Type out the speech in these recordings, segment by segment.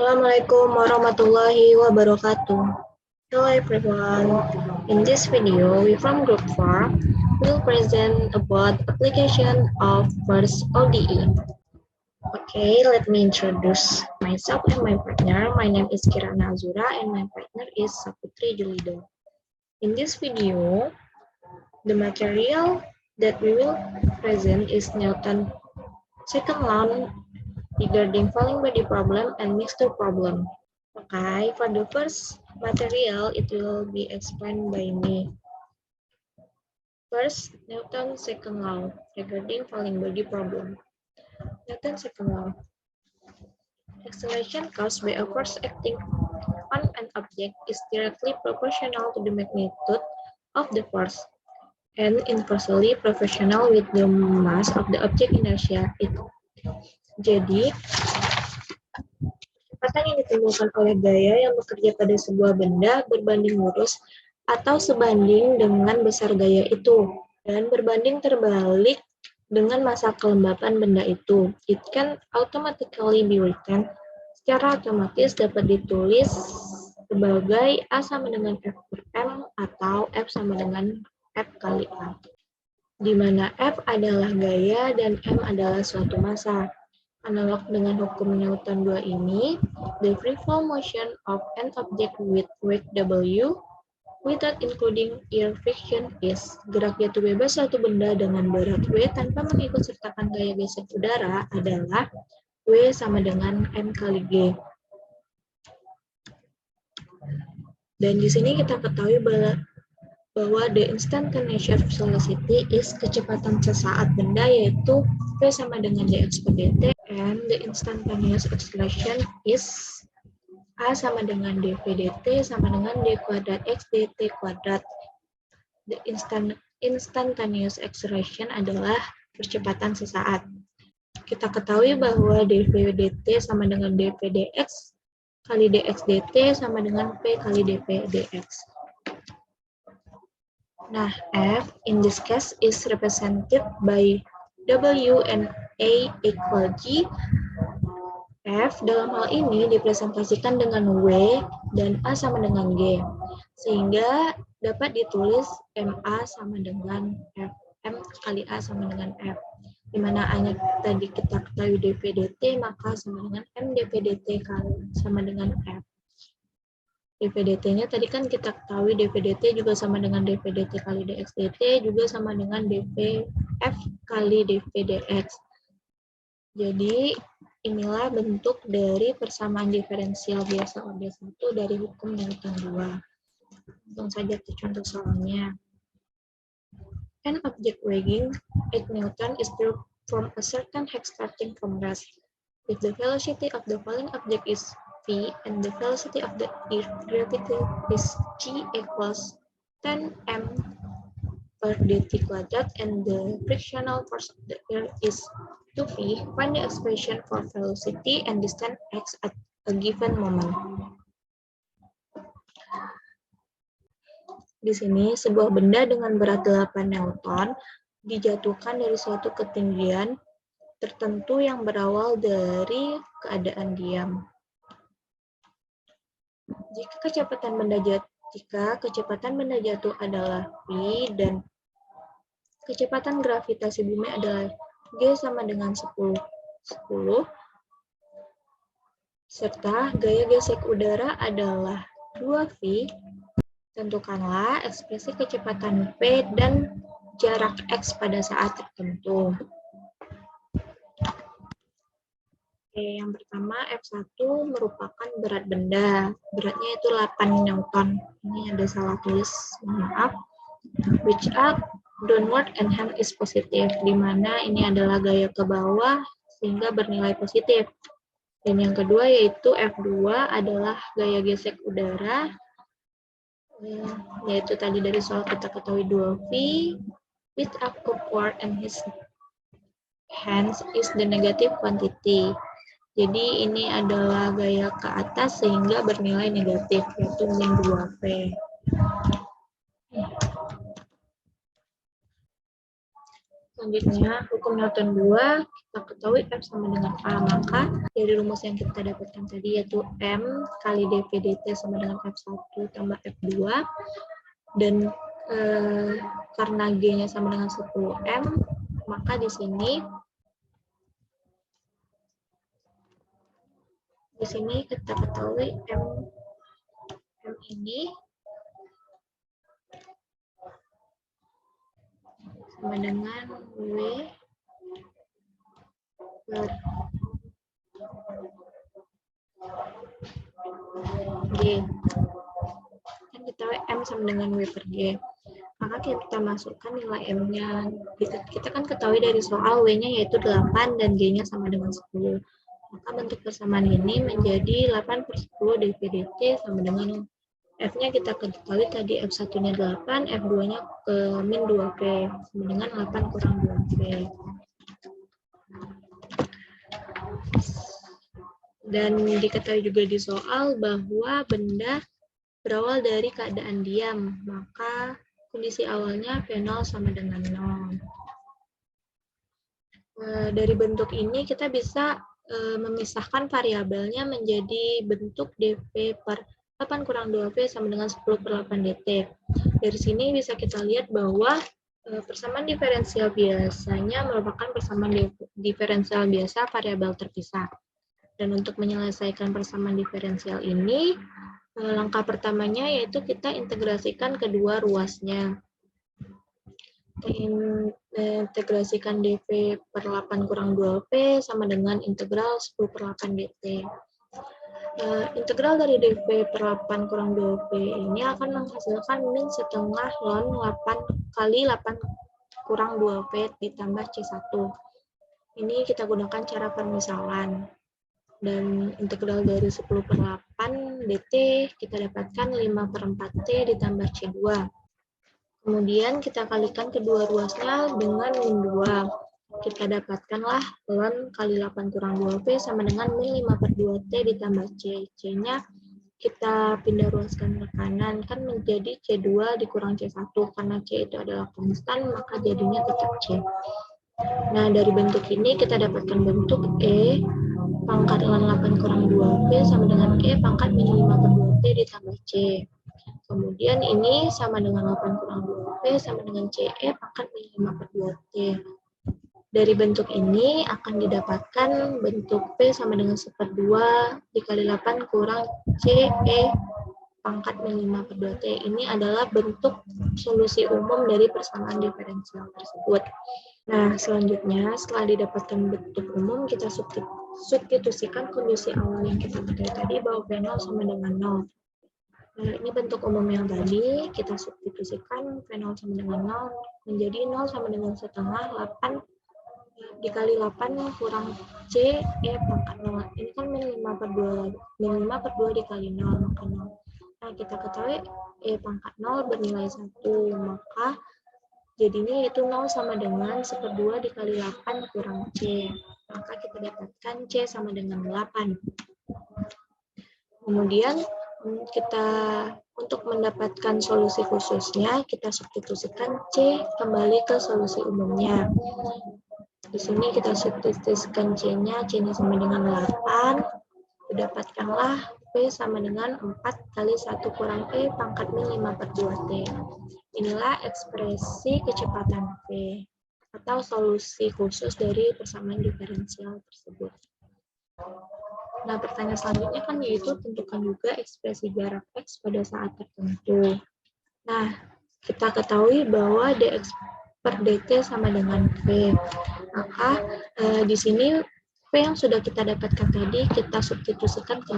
Assalamualaikum warahmatullahi wabarakatuh. Hello everyone. In this video, we from Group 4 will present about application of first ODE. Okay, let me introduce myself and my partner. My name is Kirana Azura and my partner is Saputri Julido. In this video, the material that we will present is Newton's second law regarding falling body problem and mixture problem. Okay, for the first material, it will be explained by me. First, Newton's second law regarding falling body problem. Newton's second law. Acceleration caused by a force acting on an object is directly proportional to the magnitude of the force and inversely proportional with the mass of the object inertia it. Jadi, kecepatan yang ditimbulkan oleh gaya yang bekerja pada sebuah benda berbanding lurus atau sebanding dengan besar gaya itu, dan berbanding terbalik dengan massa kelembapan benda itu. It can automatically be written, secara otomatis dapat ditulis sebagai A sama dengan F per M atau F sama dengan F kali A, di mana F adalah gaya dan M adalah suatu massa. Analog dengan hukum Newton 2 ini, the free fall motion of an object with weight W without including air friction is gerak jatuh bebas suatu benda dengan berat W tanpa mengikut sertakan gaya gesek udara adalah W sama dengan M kali G. Dan di sini kita ketahui bahwa the instantaneous velocity is kecepatan sesaat benda, yaitu V sama dengan dx per dt, and the instantaneous acceleration is A sama dengan dv dt sama dengan d kuadrat x dt kuadrat. The instantaneous acceleration adalah percepatan sesaat. Kita ketahui bahwa dv dt sama dengan dv dx kali dx dt sama dengan p kali dv dx. Nah, F in this case is represented by W and A equal G. F dalam hal ini dipresentasikan dengan W dan A sama dengan G, sehingga dapat ditulis MA sama dengan F, M kali A sama dengan F, di mana A-nya tadi kita ketahui dv dt, maka sama dengan M dv dt sama dengan F. dv dt-nya tadi kan kita ketahui dv dt juga sama dengan dv dt kali dx dt juga sama dengan dv f kali dv dx. Jadi inilah bentuk dari persamaan diferensial biasa order 1 dari hukum Newton 2. Langsung saja ke contoh soalnya. An object weighing 8 Newton is thrown from a certain height starting from rest. If the velocity of the falling object is V and the velocity of the earth gravity is G equals 10 m per dt kuadrat and the frictional force of the earth is 2V, find the expression for velocity and distance x at a given moment. Di sini, sebuah benda dengan berat 8 Newton dijatuhkan dari suatu ketinggian tertentu yang berawal dari keadaan diam. Jika kecepatan benda jatuh adalah V dan kecepatan gravitasi bumi adalah G sama dengan 10, serta gaya gesek udara adalah 2V, tentukanlah ekspresi kecepatan V dan jarak X pada saat tertentu. Oke, yang pertama F1 merupakan berat benda. Beratnya itu 8 Newton. Ini ada salah tulis, mohon maaf. Which up, downward, and hand is positive. Di mana ini adalah gaya ke bawah sehingga bernilai positif. Dan yang kedua yaitu F2 adalah gaya gesek udara. Yaitu tadi dari soal kita ketahui 2V. With up upward and his hands is the negative quantity. Jadi ini adalah gaya ke atas sehingga bernilai negatif, yaitu min 2V. Selanjutnya, hukum Norton 2, kita ketahui F sama dengan A. Maka dari rumus yang kita dapatkan tadi, yaitu M kali dV dt sama dengan F1 tambah F2. Dan karena G-nya sama dengan 10M, maka di sini kita ketahui M ini sama dengan W per G. Kan kita M sama dengan W per G. Maka kita masukkan nilai M-nya. Kita kan ketahui dari soal W-nya yaitu 8 dan G-nya sama dengan 10. Maka bentuk persamaan ini menjadi 8 per 10 dV dt sama dengan F-nya kita ketahui tadi F1-nya 8, F2-nya min 2P, sama dengan 8 kurang 2P. Dan diketahui juga di soal bahwa benda berawal dari keadaan diam, maka kondisi awalnya P0 sama dengan 0. Dari bentuk ini kita bisa memisahkan variabelnya menjadi bentuk dV per 8 kurang 2P sama dengan 10 per 8 dt. Dari sini bisa kita lihat bahwa persamaan diferensial biasanya merupakan persamaan diferensial biasa variabel terpisah. Dan untuk menyelesaikan persamaan diferensial ini, langkah pertamanya yaitu kita integrasikan kedua ruasnya. Integrasikan dV per 8 kurang 2P sama dengan integral 10 per 8 dt. Integral dari dV per 8 kurang 2P ini akan menghasilkan min setengah ln 8 kali 8 kurang 2P ditambah C1. Ini kita gunakan cara permisalan. Dan integral dari 10 per 8 dt kita dapatkan 5 per 4T ditambah C2. Kemudian kita kalikan kedua ruasnya dengan min 2. Kita dapatkanlah ln kali 8 kurang 2P sama dengan min 5 per 2T ditambah C. C-nya kita pindah ruaskan ke kanan, kan menjadi C2 dikurang C1. Karena C itu adalah konstan, maka jadinya tetap C. Nah, dari bentuk ini kita dapatkan bentuk E pangkat ln 8 kurang 2P sama dengan E pangkat min 5 per 2T ditambah C. Kemudian ini sama dengan 8 kurang 2P sama dengan CE pangkat min 5 per 2T. Dari bentuk ini akan didapatkan bentuk P sama dengan 1/2 dikali 8 kurang CE pangkat min 5 per 2T. Ini adalah bentuk solusi umum dari persamaan diferensial tersebut. Nah, selanjutnya setelah didapatkan bentuk umum, kita substitusikan kondisi awal yang kita ketahui tadi bahwa P0 sama dengan 0. Nah, ini bentuk umum yang tadi, kita substitusikan P0 sama dengan 0 menjadi 0 sama dengan setengah 8 dikali 8 kurang C E pangkat 0. Ini kan min 5 per 2, min 5 per 2 dikali 0, maka 0. Nah, kita ketahui E pangkat 0 bernilai 1, maka jadinya yaitu 0 sama dengan 1/2 dikali 8 kurang C. Maka kita dapatkan C sama dengan 8. Kemudian kita untuk mendapatkan solusi khususnya, kita substitusikan C kembali ke solusi umumnya. Di sini kita substitusikan C-nya sama dengan 8, didapatkanlah P sama dengan 4 kali 1 kurang E pangkat min 5 per 2T. Inilah ekspresi kecepatan P, atau solusi khusus dari persamaan diferensial tersebut. Nah, pertanyaan selanjutnya kan yaitu tentukan juga ekspresi jarak X pada saat tertentu. Nah, kita ketahui bahwa dx per dt sama dengan V. Maka di sini P yang sudah kita dapatkan tadi kita substitusikan ke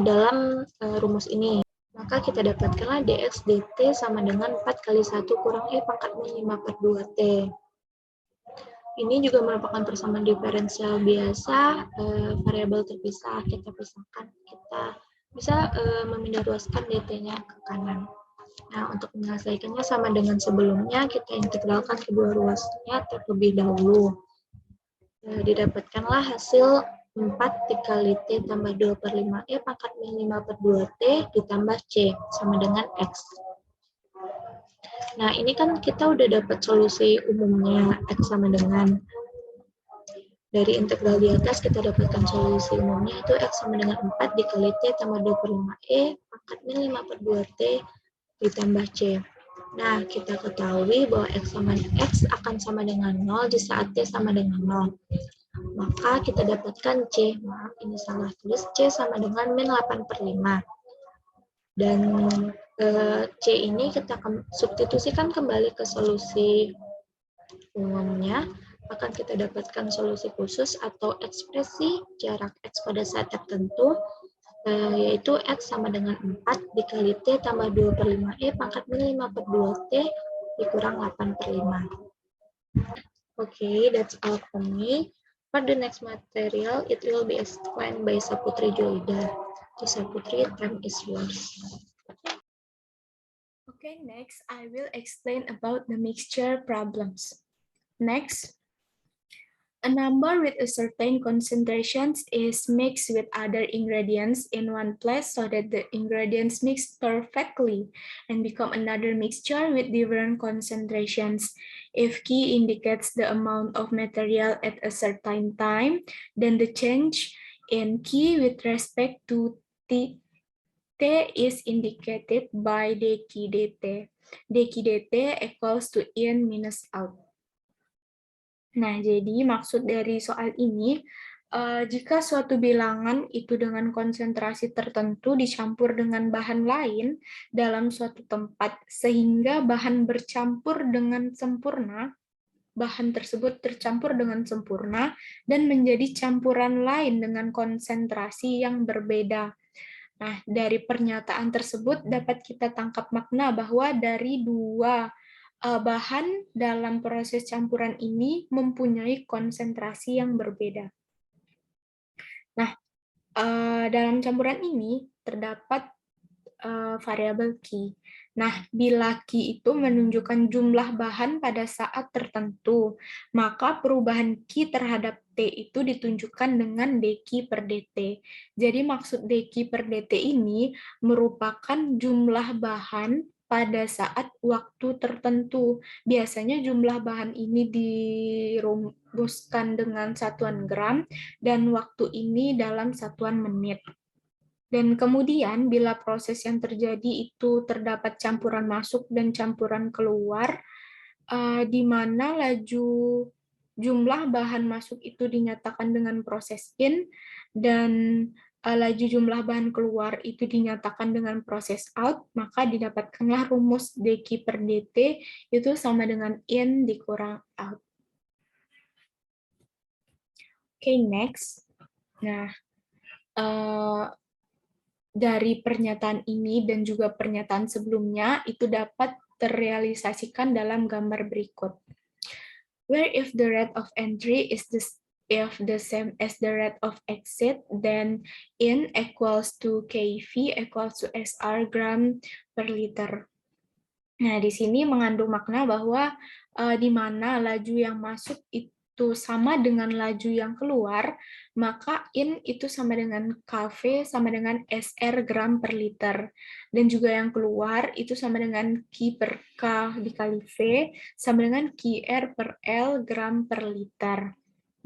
dalam rumus ini. Maka kita dapatkanlah dx dt sama dengan 4 kali 1 kurang E pangkat min 5 per 2T. Ini juga merupakan persamaan diferensial biasa, variabel terpisah, kita pisahkan. Kita bisa memindah ruaskan dt-nya ke kanan. Nah, untuk menyelesaikannya sama dengan sebelumnya, kita integralkan kedua ruasnya terlebih dahulu. Didapatkanlah hasil 4 dikali T tambah 2 per 5E pangkat min 5 per 2T ditambah C sama dengan X. Nah, ini kan kita udah dapat solusi umumnya, X sama dengan. Dari integral di atas kita dapatkan solusi umumnya itu X sama dengan 4 dikali T tambah 25E pangkat min 5 per 2T ditambah C. Nah, kita ketahui bahwa X akan sama dengan 0 di saat T sama dengan 0. Maka kita dapatkan C, maaf ini salah tulis, C sama dengan min 8 per 5. Dan C ini kita substitusikan kembali ke solusi umumnya, akan kita dapatkan solusi khusus atau ekspresi jarak X pada saat tertentu, yaitu X sama dengan 4 dikali T tambah 2 per 5E pangkat min 5 per 2T dikurang 8 per 5. Okay, that's all from me. For the next material, it will be explained by Saputri Julida. So Saputri, time is yours. Okay, next I will explain about the mixture problems. Next, a number with a certain concentration is mixed with other ingredients in one place so that the ingredients mix perfectly and become another mixture with different concentrations. If K indicates the amount of material at a certain time, then the change in K with respect to T is indicated by dq dt. dq dt equals to in minus out. Nah, jadi maksud dari soal ini, jika suatu bilangan itu dengan konsentrasi tertentu dicampur dengan bahan lain dalam suatu tempat, sehingga bahan bercampur dengan sempurna, bahan tersebut tercampur dengan sempurna, dan menjadi campuran lain dengan konsentrasi yang berbeda. Nah, dari pernyataan tersebut dapat kita tangkap makna bahwa dari dua bahan dalam proses campuran ini mempunyai konsentrasi yang berbeda. Nah, dalam campuran ini terdapat variabel Q. Nah, bila Q itu menunjukkan jumlah bahan pada saat tertentu, maka perubahan Q terhadap T itu ditunjukkan dengan dq per dt. Jadi maksud dq per dt ini merupakan jumlah bahan pada saat waktu tertentu. Biasanya jumlah bahan ini dirumuskan dengan satuan gram dan waktu ini dalam satuan menit. Dan kemudian bila proses yang terjadi itu terdapat campuran masuk dan campuran keluar, di mana laju jumlah bahan masuk itu dinyatakan dengan proses in, dan laju jumlah bahan keluar itu dinyatakan dengan proses out, maka didapatkanlah rumus dq per dt itu sama dengan in dikurang out. Okay, next. Nah, dari pernyataan ini dan juga pernyataan sebelumnya itu dapat terrealisasikan dalam gambar berikut. Where if the rate of entry is the same as the rate of exit, then in equals to KV equals to SR gram per liter. Nah, di sini mengandung makna bahwa di mana laju yang masuk itu sama dengan laju yang keluar, maka in itu sama dengan KV sama dengan SR gram per liter. Dan juga yang keluar itu sama dengan Q per K dikali V sama dengan QR per L gram per liter.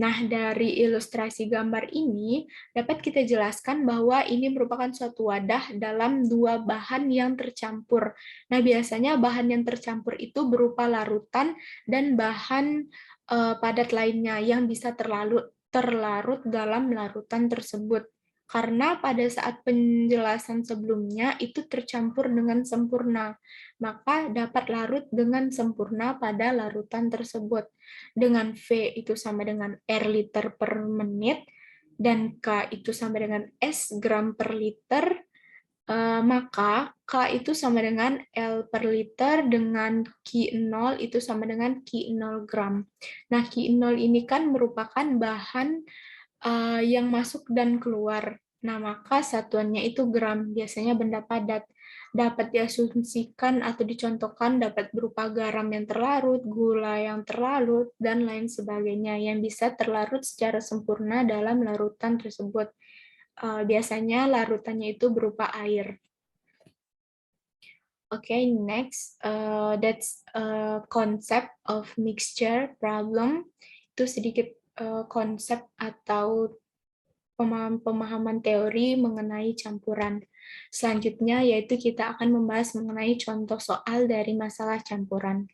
Nah, dari ilustrasi gambar ini dapat kita jelaskan bahwa ini merupakan suatu wadah dalam dua bahan yang tercampur. Nah, biasanya bahan yang tercampur itu berupa larutan dan bahan padat lainnya yang bisa terlarut dalam larutan tersebut. Karena pada saat penjelasan sebelumnya itu tercampur dengan sempurna, maka dapat larut dengan sempurna pada larutan tersebut. Dengan V itu sama dengan R liter per menit, dan K itu sama dengan S gram per liter, maka K itu sama dengan L per liter dengan Q0 itu sama dengan Q0 gram. Nah, Q0 ini kan merupakan bahan yang masuk dan keluar. Nah, maka satuannya itu gram, biasanya benda padat. Dapat diasumsikan atau dicontohkan dapat berupa garam yang terlarut, gula yang terlarut, dan lain sebagainya yang bisa terlarut secara sempurna dalam larutan tersebut. Biasanya larutannya itu berupa air. Okay, next, that's a concept of mixture problem. Itu sedikit konsep atau pemahaman teori mengenai campuran. Selanjutnya yaitu kita akan membahas mengenai contoh soal dari masalah campuran.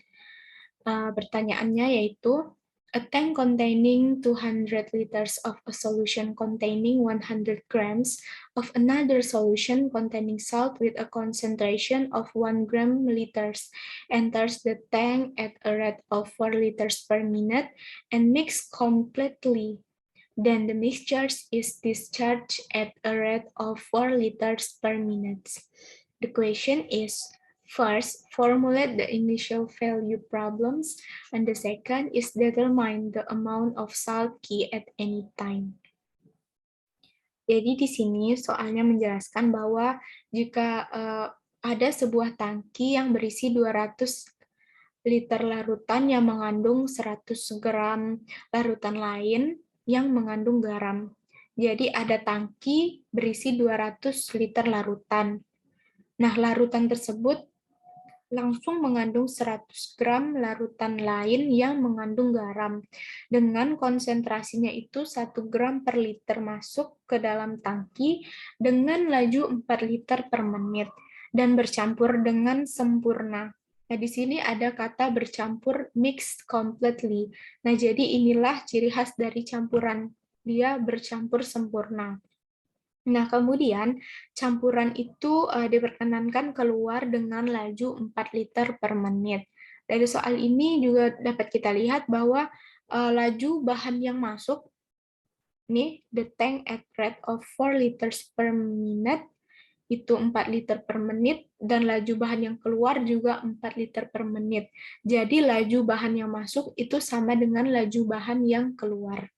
Pertanyaannya yaitu, a tank containing 200 liters of a solution containing 100 grams of another solution containing salt with a concentration of 1 gram liters enters the tank at a rate of 4 liters per minute and mix completely. Then the mixture is discharged at a rate of 4 liters per minute. The question is, first, formulate the initial value problems, and the second is determine the amount of salt key at any time. Jadi di sini soalnya menjelaskan bahwa jika ada sebuah tangki yang berisi 200 liter larutan yang mengandung 100 gram larutan lain yang mengandung garam. Jadi ada tangki berisi 200 liter larutan. Nah, larutan tersebut langsung mengandung 100 gram larutan lain yang mengandung garam. Dengan konsentrasinya itu 1 gram per liter masuk ke dalam tangki dengan laju 4 liter per menit dan bercampur dengan sempurna. Nah, di sini ada kata bercampur mixed completely. Nah, jadi inilah ciri khas dari campuran. Dia bercampur sempurna. Nah, kemudian campuran itu diperkenankan keluar dengan laju 4 liter per menit. Dari soal ini juga dapat kita lihat bahwa laju bahan yang masuk, nih, the tank at rate of 4 liters per minute, itu 4 liter per menit, dan laju bahan yang keluar juga 4 liter per menit. Jadi laju bahan yang masuk itu sama dengan laju bahan yang keluar.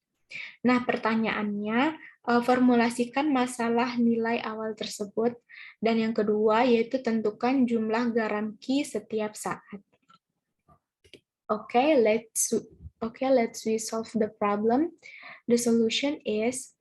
Nah, pertanyaannya, formulasikan masalah nilai awal tersebut. Dan yang kedua, yaitu tentukan jumlah garam key setiap saat. Okay, let's we solve the problem. The solution is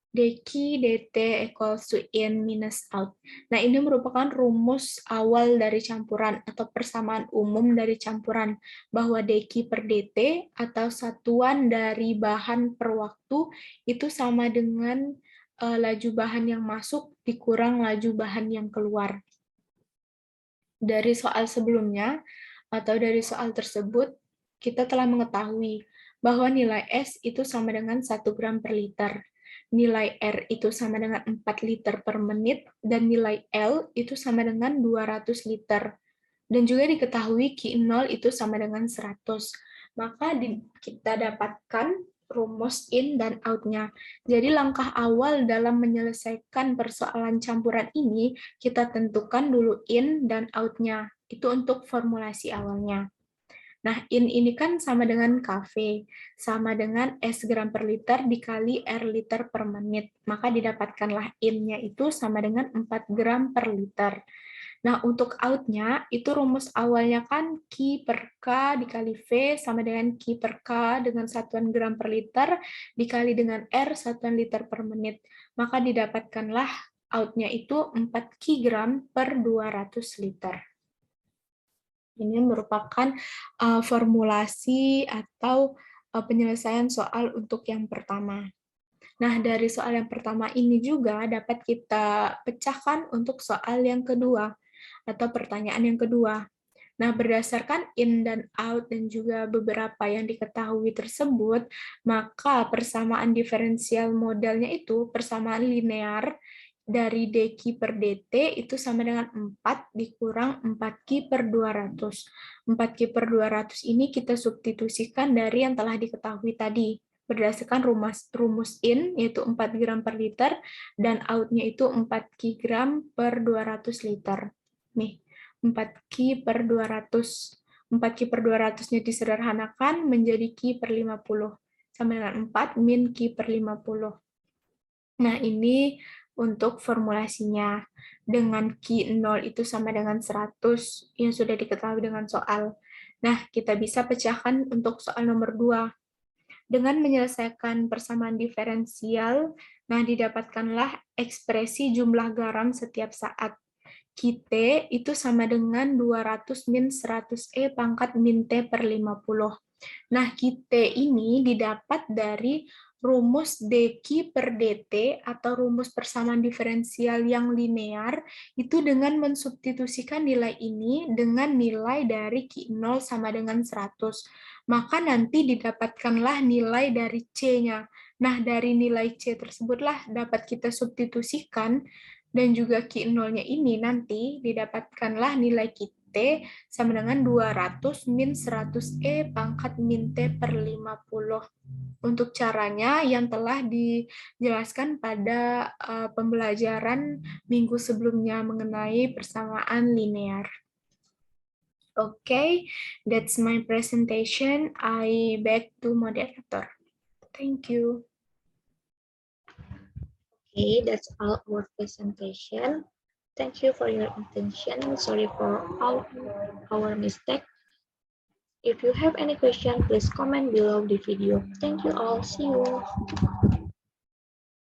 dq dt equals to in minus out. Nah, ini merupakan rumus awal dari campuran atau persamaan umum dari campuran, bahwa dq per dt atau satuan dari bahan per waktu itu sama dengan laju bahan yang masuk dikurang laju bahan yang keluar. Dari soal sebelumnya atau dari soal tersebut, kita telah mengetahui bahwa nilai S itu sama dengan 1 gram per liter. Nilai R itu sama dengan 4 liter per menit, dan nilai L itu sama dengan 200 liter. Dan juga diketahui Q0 itu sama dengan 100. Maka kita dapatkan rumus in dan out-nya. Jadi langkah awal dalam menyelesaikan persoalan campuran ini, kita tentukan dulu in dan out-nya. Itu untuk formulasi awalnya. Nah, in ini kan sama dengan Kv, sama dengan S gram per liter dikali R liter per menit. Maka didapatkanlah in-nya itu sama dengan 4 gram per liter. Nah, untuk out-nya, itu rumus awalnya kan Q per K dikali V sama dengan Q per K dengan satuan gram per liter dikali dengan R satuan liter per menit. Maka didapatkanlah out-nya itu 4 Kg per 200 liter. Ini merupakan formulasi atau penyelesaian soal untuk yang pertama. Nah, dari soal yang pertama ini juga dapat kita pecahkan untuk soal yang kedua atau pertanyaan yang kedua. Nah, berdasarkan in dan out dan juga beberapa yang diketahui tersebut, maka persamaan diferensial modelnya itu persamaan linear dari dq per dt itu sama dengan 4 dikurang 4q per 200. 4q per 200 ini kita substitusikan dari yang telah diketahui tadi, berdasarkan rumus in, yaitu 4 gram per liter, dan out-nya itu 4 kg per 200 liter. Nih, 4Q per 200. 4Q per 200-nya disederhanakan menjadi Q per 50. Sama dengan 4 min Q per 50. Nah, ini untuk formulasinya. Dengan Q0 itu sama dengan 100 yang sudah diketahui dengan soal. Nah, kita bisa pecahkan untuk soal nomor 2. Dengan menyelesaikan persamaan diferensial, nah didapatkanlah ekspresi jumlah garam setiap saat. Q-T itu sama dengan 200 min 100E pangkat min T per 50. Nah, Q-T ini didapat dari rumus dQ per dt atau rumus persamaan diferensial yang linear itu dengan mensubstitusikan nilai ini dengan nilai dari Q0 sama dengan 100. Maka nanti didapatkanlah nilai dari C-nya. Nah, dari nilai C tersebutlah dapat kita substitusikan dan juga Q0-nya ini nanti didapatkanlah nilai Q-T sama dengan 200 min 100E pangkat min T per 50. Untuk caranya yang telah dijelaskan pada pembelajaran minggu sebelumnya mengenai persamaan linear. Okay, that's my presentation. I back to moderator. Thank you. Okay, that's all our presentation. Thank you for your attention. Sorry for all our mistake. If you have any question, please comment below the video. Thank you all. See you.